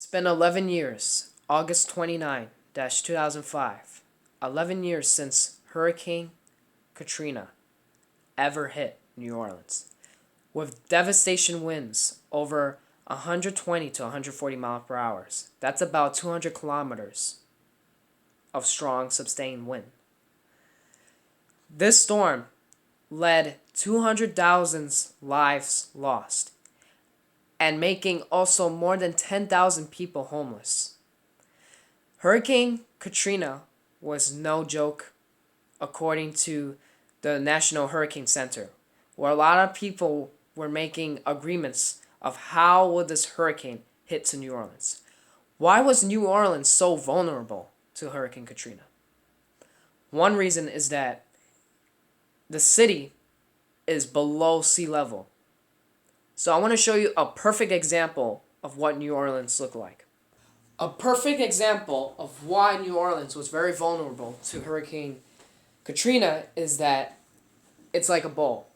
It's been 11 years, August 29, 2005. 11 years since Hurricane Katrina ever hit New Orleans, with devastation winds over 120 to 140 miles per hour. That's about 200 kilometers of strong, sustained wind. This storm led 200,000 lives lost and making also more than 10,000 people homeless. Hurricane Katrina was no joke, according to the National Hurricane Center, where a lot of people were making agreements of how would this hurricane hit to New Orleans. Why was New Orleans so vulnerable to Hurricane Katrina? One reason is that the city is below sea level. So I want to show you a perfect example of what New Orleans looked like. A perfect example of why New Orleans was very vulnerable to Hurricane Katrina is that it's like a bowl.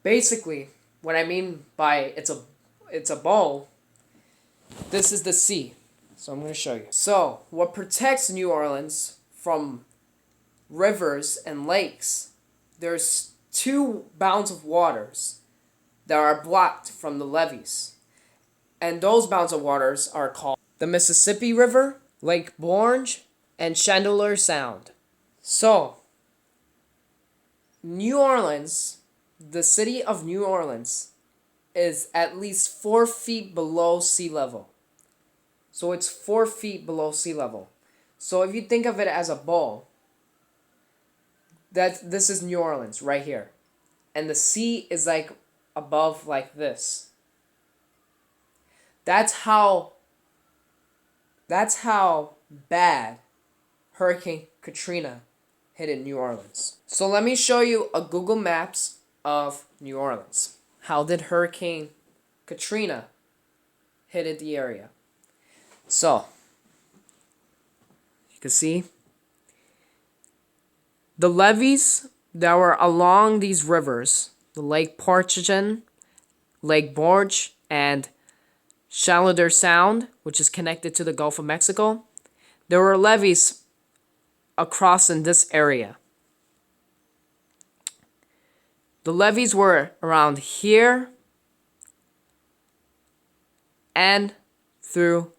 Basically, what I mean by it's a bowl, this is the sea. So I'm going to show you. So, what protects New Orleans from rivers and lakes, there's two bounds of waters that are blocked from the levees. And those bounds of waters are called the Mississippi River, Lake Borgne, and Chandelier Sound. So, New Orleans, the city of New Orleans, is at least 4 feet below sea level. So it's 4 feet below sea level. So if you think of it as a bowl, this is New Orleans right here. And the sea is like above like this. That's how bad Hurricane Katrina hit in New Orleans. So let me show you a Google Maps of New Orleans. How did Hurricane Katrina hit the area? So, you can see the levees that were along these rivers, the Lake Forgetten, Lake Borgne, and Chandelier Sound, which is connected to the Gulf of Mexico. There were levees across in this area. The levees were around here and through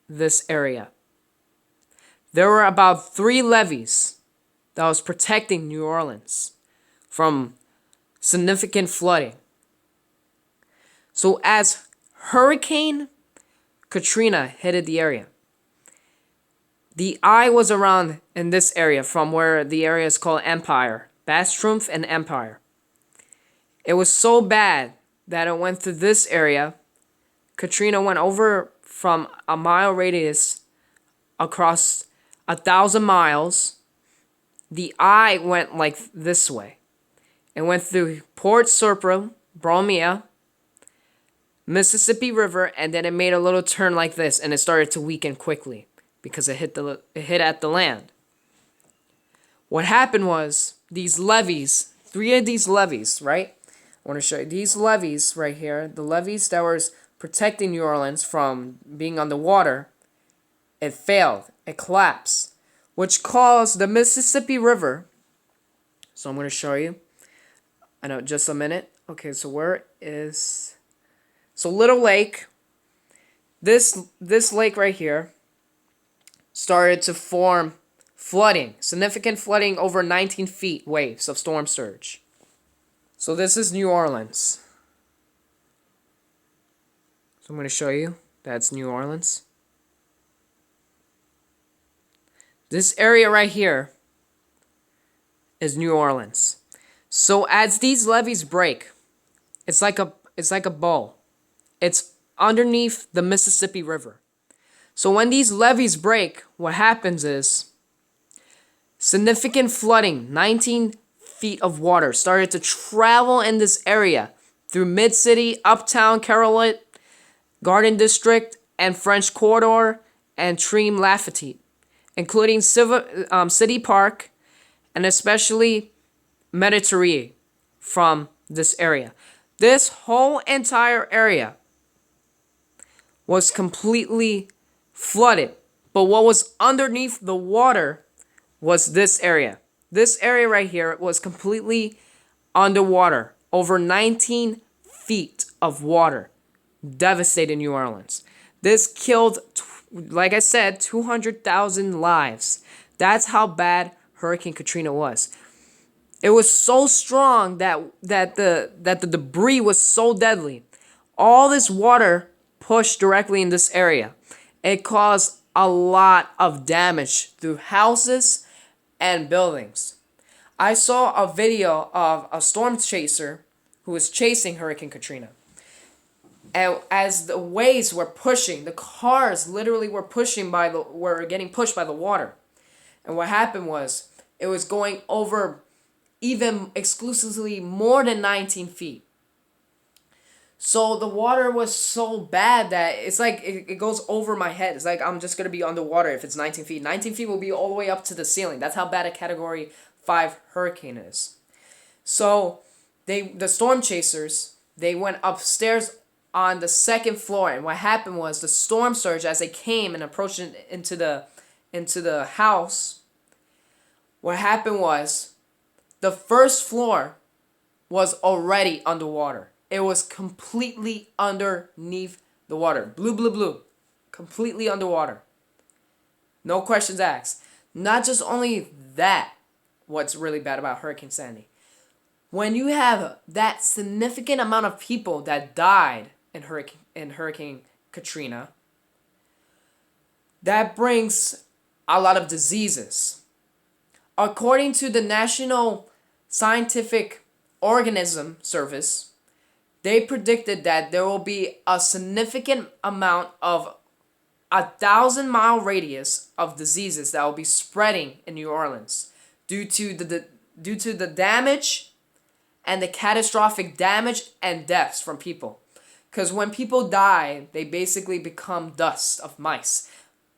this area. There were about 3 levees that was protecting New Orleans from significant flooding. So as Hurricane Katrina hit the area, the eye was around in this area from where the area is called Empire, Bastrumf and Empire. It was so bad that it went through this area. Katrina went over from a mile radius across 1,000 miles. The eye went like this way. It went through Port Surpre, Bromia, Mississippi River, and then it made a little turn like this, and it started to weaken quickly because it hit at the land. What happened was these levees, 3 of these levees, right? I want to show you these levees right here, the levees that were protecting New Orleans from being underwater. It failed. It collapsed, which caused the Mississippi River. So I'm going to show you. I know, just a minute. Okay, so where is... So Little Lake, this lake right here, started to form flooding. Significant flooding over 19 feet waves of storm surge. So this is New Orleans. So I'm going to show you. That's New Orleans. This area right here is New Orleans. So as these levees break, it's like a bowl. It's underneath the Mississippi River. So when these levees break, what happens is significant flooding, 19 feet of water started to travel in this area through Mid-City, Uptown, Caroline, Garden District, and French Corridor, and Treme Lafayette, including City Park, and especially Mediterranean from this area. This whole entire area was completely flooded. But what was underneath the water was this area. This area right here was completely underwater. Over 19 feet of water devastated New Orleans. This killed, like I said, 200,000 lives. That's how bad Hurricane Katrina was. It was so strong that the debris was so deadly. All this water pushed directly in this area. It caused a lot of damage through houses and buildings. I saw a video of a storm chaser who was chasing Hurricane Katrina. And as the waves were pushing, the cars literally were getting pushed by the water. And what happened was it was going over even exclusively more than 19 feet. So the water was so bad that it's like it goes over my head. It's like I'm just going to be underwater if it's 19 feet. 19 feet will be all the way up to the ceiling. That's how bad a Category 5 hurricane is. So the storm chasers, they went upstairs on the second floor. And what happened was the storm surge, as they came and approached into the house, what happened was the first floor was already underwater. It was completely underneath the water. Blue, blue, blue. Completely underwater. No questions asked. Not just only that, what's really bad about Hurricane Sandy. When you have that significant amount of people that died in Hurricane Katrina, that brings a lot of diseases. According to the National Scientific Organism Service, they predicted that there will be a significant amount of 1,000-mile radius of diseases that will be spreading in New Orleans due to the damage and the catastrophic damage and deaths from people. Because when people die, they basically become dust of mice.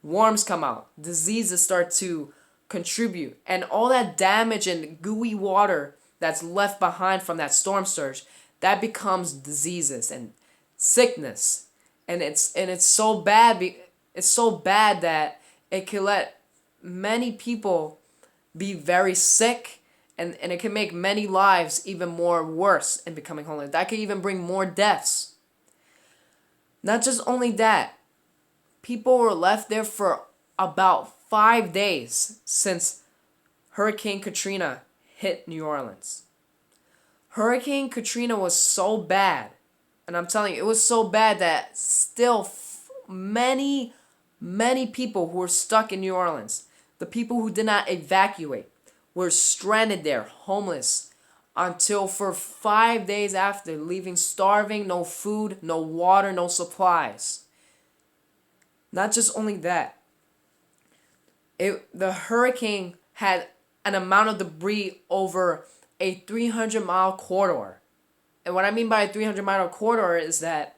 Worms come out. Diseases start to contribute. And all that damage and gooey water that's left behind from that storm surge, that becomes diseases and sickness. And it's so bad. It's so bad that it can let many people be very sick, and it can make many lives even more worse in becoming homeless. That could even bring more deaths. Not just only that, people were left there for about 5 days since Hurricane Katrina hit New Orleans. Hurricane Katrina was so bad, and I'm telling you, it was so bad that still many people who were stuck in New Orleans, the people who did not evacuate, were stranded there, homeless, until for 5 days after, leaving starving, no food, no water, no supplies. Not just only that, the hurricane had an amount of debris over a 300-mile corridor. And what I mean by a 300-mile corridor is that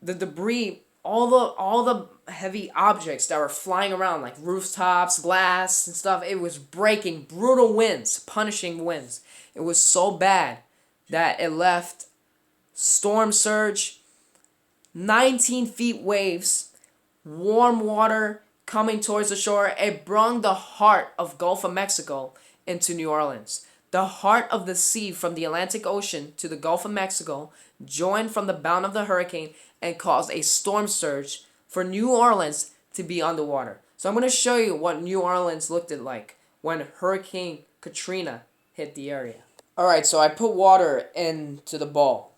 the debris, all the heavy objects that were flying around, like rooftops, glass, and stuff, it was breaking. Brutal winds, punishing winds. It was so bad that it left storm surge, 19 feet waves, warm water coming towards the shore. It brought the heart of Gulf of Mexico into New Orleans. The heart of the sea from the Atlantic Ocean to the Gulf of Mexico joined from the bound of the hurricane and caused a storm surge for New Orleans to be underwater. So I'm going to show you what New Orleans looked like when Hurricane Katrina hit the area. Alright, so I put water into the bowl.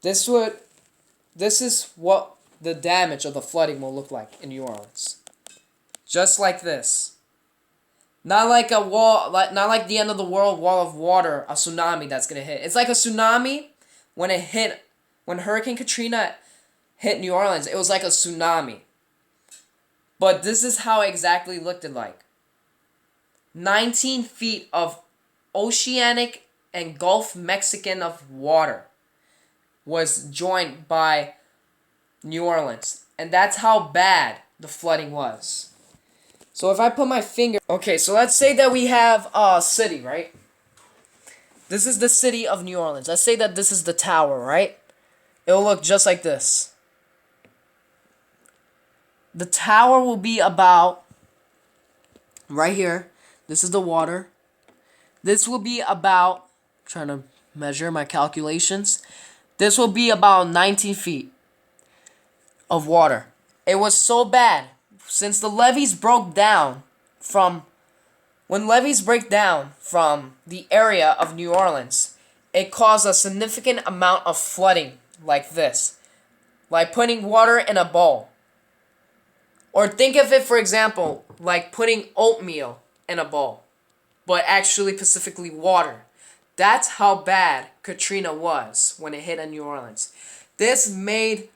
This is what the damage of the flooding will look like in New Orleans. Just like this. Not like a wall, not like the end of the world wall of water, a tsunami that's gonna hit. It's like a tsunami when Hurricane Katrina hit New Orleans. It was like a tsunami. But this is how it exactly looked like. 19 feet of oceanic and Gulf Mexican of water was joined by New Orleans. And that's how bad the flooding was. So if I put my finger... Okay, so let's say that we have a city, right? This is the city of New Orleans. Let's say that this is the tower, right? It'll look just like this. The tower will be about right here. This is the water. This will be about, trying to measure my calculations. This will be about 19 feet of water. It was so bad since the levees broke down from when levees break down from the area of New Orleans, it caused a significant amount of flooding like this, like putting water in a bowl. Or think of it, for example, like putting oatmeal in a bowl, but actually specifically water. That's how bad Katrina was when it hit in New Orleans. This made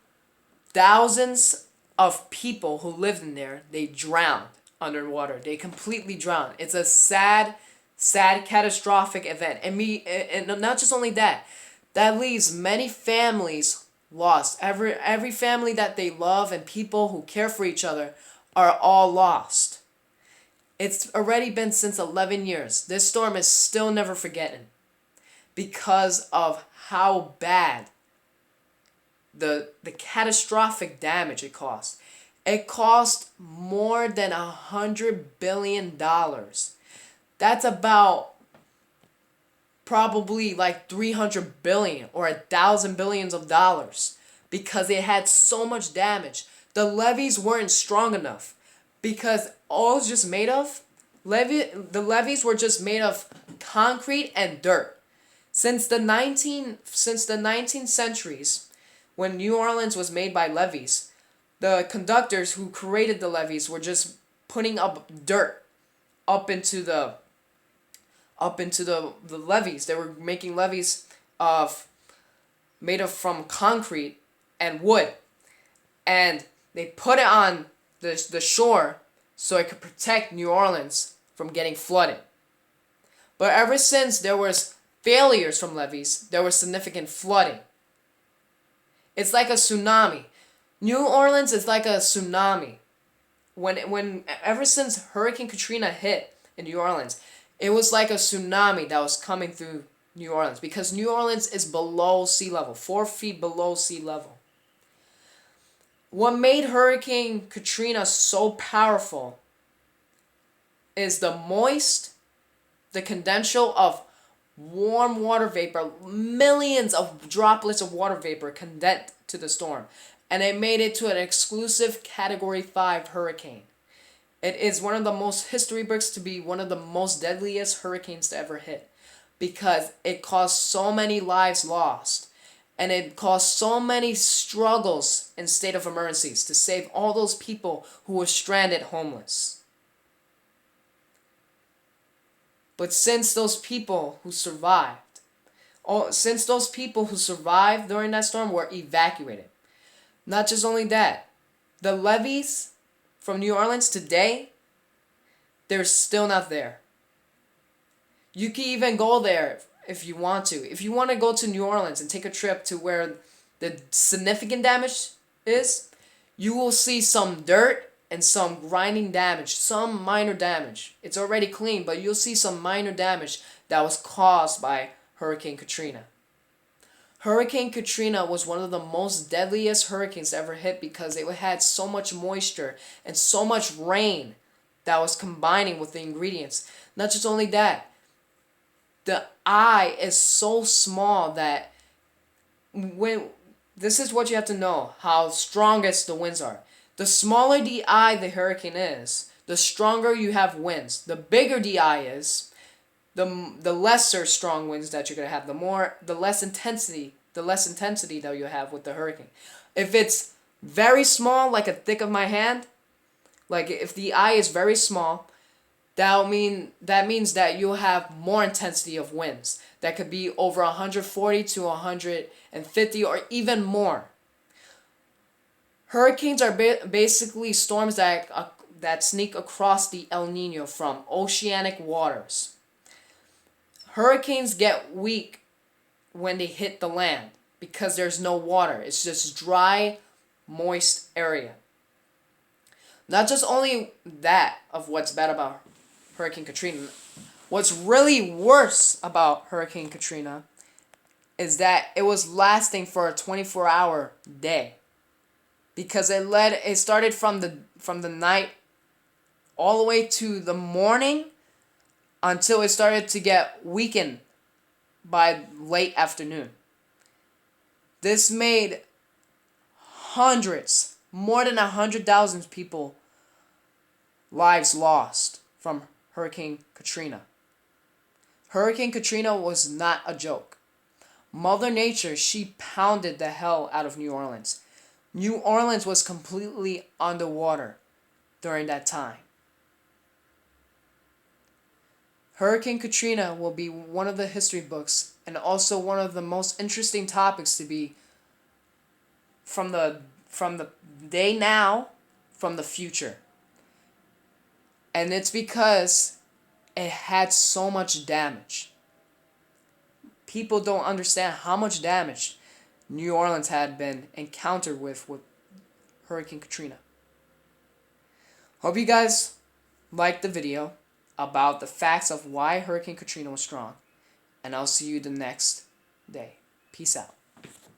thousands of people who lived in there, they drowned underwater. They completely drowned. It's a sad, sad, catastrophic event. And not just only that, that leaves many families lost. Every family that they love and people who care for each other are all lost. It's already been since 11 years. This storm is still never forgotten because of how bad the catastrophic damage it caused. It cost more than $100 billion. That's about probably like 300 billion or 1,000 billions of dollars because it had so much damage. The levees weren't strong enough because all it's just made of the levees were just made of concrete and dirt. Since the 19th centuries, when New Orleans was made by levees, the conductors who created the levees were just putting up dirt up into the levees. They were making levees made of from concrete and wood, and they put it on the shore so it could protect New Orleans from getting flooded. But ever since there was failures from levees, there was significant flooding. It's like a tsunami. New Orleans is like a tsunami. When ever since Hurricane Katrina hit in New Orleans, it was like a tsunami that was coming through New Orleans because New Orleans is below sea level, 4 feet below sea level. What made Hurricane Katrina so powerful is the condensation of warm water vapor, millions of droplets of water vapor condensed to the storm, and it made it to an exclusive Category 5 hurricane. It is one of the most history books to be one of the most deadliest hurricanes to ever hit because it caused so many lives lost and it caused so many struggles in state of emergencies to save all those people who were stranded homeless. But since those people who survived during that storm were evacuated, not just only that, the levees from New Orleans today, they're still not there. You can even go there if you want to. If you want to go to New Orleans and take a trip to where the significant damage is, you will see some dirt and some grinding damage, some minor damage. It's already clean, but you'll see some minor damage that was caused by Hurricane Katrina. Hurricane Katrina was one of the most deadliest hurricanes ever hit because it had so much moisture and so much rain that was combining with the ingredients. Not just only that, the eye is so small that this is what you have to know, how strongest the winds are. The smaller the eye the hurricane is, the stronger you have winds. The bigger the eye is, the lesser strong winds that you're gonna have, the less intensity that you have with the hurricane. If it's very small, like a thick of my hand, like if the eye is very small, that means that you'll have more intensity of winds. That could be over 140 to 150 or even more. Hurricanes are basically storms that sneak across the El Nino from oceanic waters. Hurricanes get weak when they hit the land because there's no water. It's just dry, moist area. Not just only that of what's bad about Hurricane Katrina. What's really worse about Hurricane Katrina is that it was lasting for a 24-hour day. because it started from the night all the way to the morning until it started to get weakened by late afternoon. This made hundreds, more than 100,000 people lives lost from Hurricane Katrina. Hurricane Katrina was not a joke. Mother Nature, she pounded the hell out of New Orleans. New Orleans was completely underwater during that time. Hurricane Katrina will be one of the history books and also one of the most interesting topics to be from the day now, from the future. And it's because it had so much damage. People don't understand how much damage New Orleans had been encountered with Hurricane Katrina. Hope you guys liked the video about the facts of why Hurricane Katrina was strong. And I'll see you the next day. Peace out.